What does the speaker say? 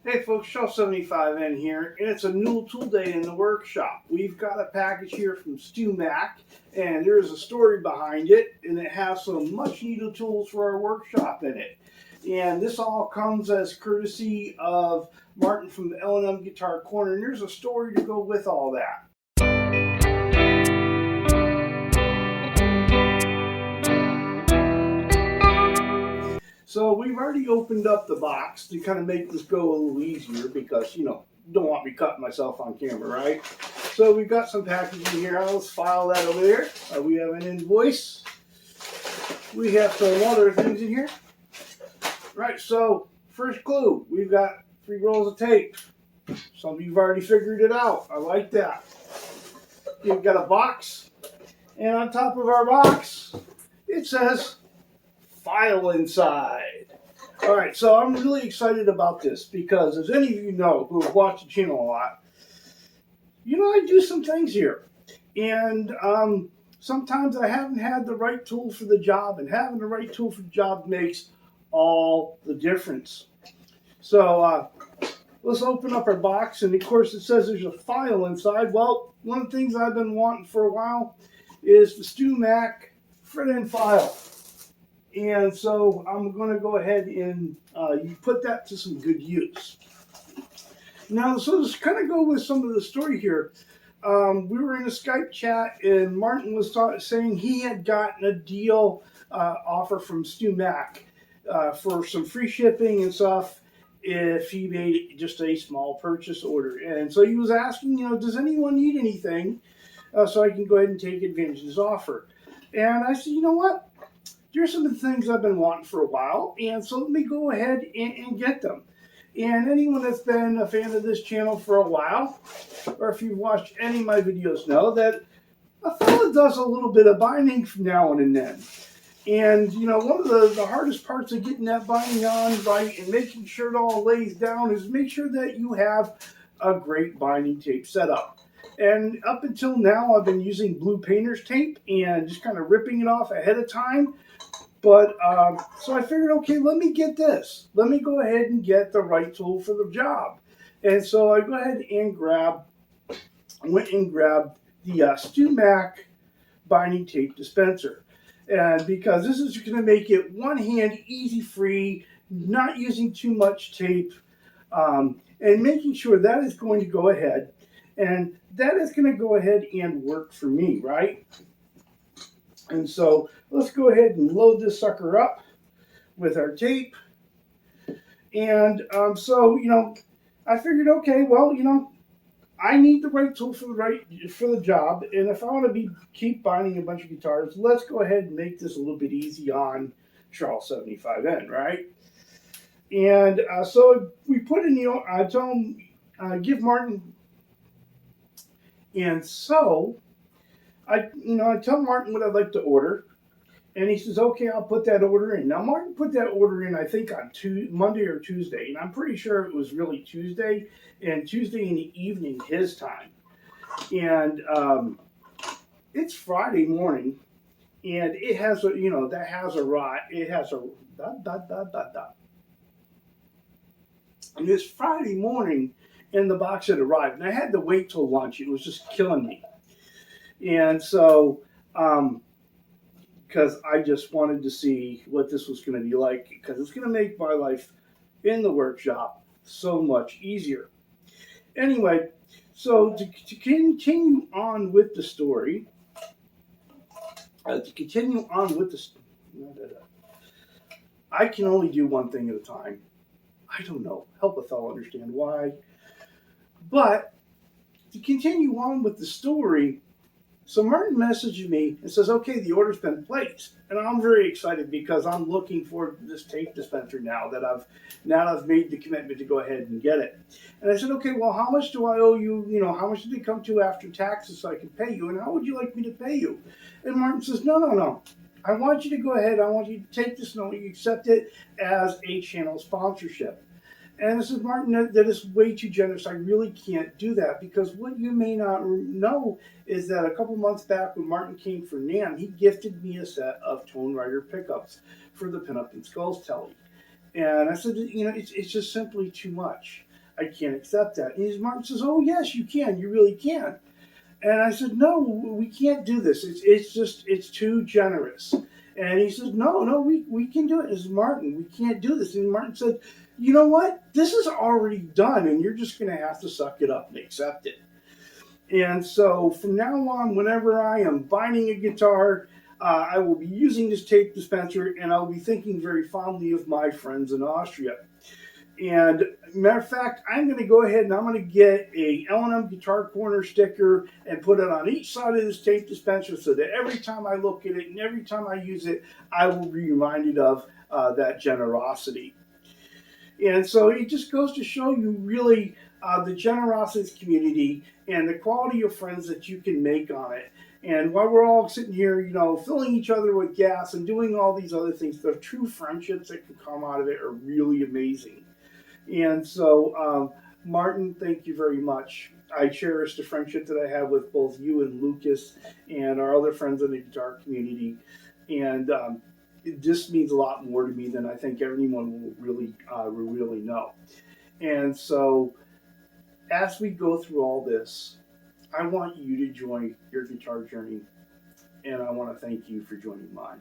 Hey folks, Shelf 75N here, and it's a new tool day in the workshop. We've got a package here from Stu Mac, and there's a story behind it, and it has some much needed tools for our workshop in it. And this all comes as courtesy of Martin from the L&M Guitar Corner, and there's a story to go with all that. So we've already opened up the box to kind of make this go a little easier because, don't want me cutting myself on camera, right? So we've got some packaging here. Let's file that over there. We have an invoice. We have some other things in here. Right, so first clue, we've got 3 rolls of tape. Some of you've already figured it out. I like that. You've got a box, and on top of our box, it says file inside. All right, so I'm really excited about this because, as any of you know who have watched the channel a lot, I do some things here, and sometimes I haven't had the right tool for the job, and having the right tool for the job makes all the difference. So let's open up our box, and of course it says there's a file inside. Well, one of the things I've been wanting for a while is the Stu Mac fret-in file. And so I'm going to go ahead and you put that to some good use. Now, so let's kind of go with some of the story here. We were in a Skype chat, and Martin was saying he had gotten a deal offer from Stu Mac for some free shipping and stuff if he made just a small purchase order. And so he was asking, does anyone need anything so I can go ahead and take advantage of this offer? And I said, you know what? There's some things I've been wanting for a while, and so let me go ahead and get them. And anyone that's been a fan of this channel for a while, or if you've watched any of my videos, know that a fella does a little bit of binding from now and then. And, one of the hardest parts of getting that binding on right and making sure it all lays down is make sure that you have a great binding tape set up. And up until now, I've been using blue painter's tape and just kind of ripping it off ahead of time. But so I figured, okay, let me get this. Let me go ahead and get the right tool for the job. And so I go ahead and went and grabbed the Stu Mac binding tape dispenser. And because this is going to make it one hand, easy free, not using too much tape, and making sure that is going to go ahead. And that is going to go ahead and work for me, right? And so let's go ahead and load this sucker up with our tape. And so, I figured, okay, well, I need the right tool for the job. And if I want to keep binding a bunch of guitars, let's go ahead and make this a little bit easy on Charles 75N, right? And so we put in, I told him, give Martin. And so I tell Martin what I'd like to order, and he says, okay, I'll put that order in. Now, Martin put that order in, I think, on Monday or Tuesday, and I'm pretty sure it was really Tuesday, and Tuesday in the evening, his time. And it's Friday morning, and it has a, that has a rot. It has a dot, dot, dot, dot, dot. And it's Friday morning, and the box had arrived, and I had to wait till lunch. It was just killing me. And so, because I just wanted to see what this was going to be like, because it's going to make my life in the workshop so much easier. Anyway, so to continue on with the story, I can only do one thing at a time. I don't know. Help a fellow understand why. But to continue on with the story, so Martin messaged me and says, okay, the order's been placed. And I'm very excited because I'm looking for this tape dispenser now that I've made the commitment to go ahead and get it. And I said, okay, well, how much do I owe you? How much did it come to after taxes so I can pay you? And how would you like me to pay you? And Martin says, no. I want you to go ahead. I want you to take this note. You accept it as a channel sponsorship. And this is Martin, that is way too generous. I really can't do that because what you may not know is that a couple months back when Martin came for NAMM, he gifted me a set of Tone Rider pickups for the Pinup and Skulls telly. And I said, it's just simply too much. I can't accept that. And Martin says, oh, yes, you can. You really can. And I said, no, we can't do this. It's too generous. And he says, no, we can do it. This is Martin. We can't do this. And Martin said, you know what? This is already done, and you're just going to have to suck it up and accept it. And so from now on, whenever I am binding a guitar, I will be using this tape dispenser, and I'll be thinking very fondly of my friends in Austria. And matter of fact, I'm going to go ahead and I'm going to get a L&M Guitar Corner sticker and put it on each side of this tape dispenser so that every time I look at it and every time I use it, I will be reminded of that generosity. And so it just goes to show you really the generosity of this community and the quality of friends that you can make on it. And while we're all sitting here, you know, filling each other with gas and doing all these other things, the true friendships that can come out of it are really amazing. And so, Martin, thank you very much. I cherish the friendship that I have with both you and Lucas and our other friends in the guitar community. And it just means a lot more to me than I think anyone will really know. And so, as we go through all this, I want you to join your guitar journey, and I want to thank you for joining mine.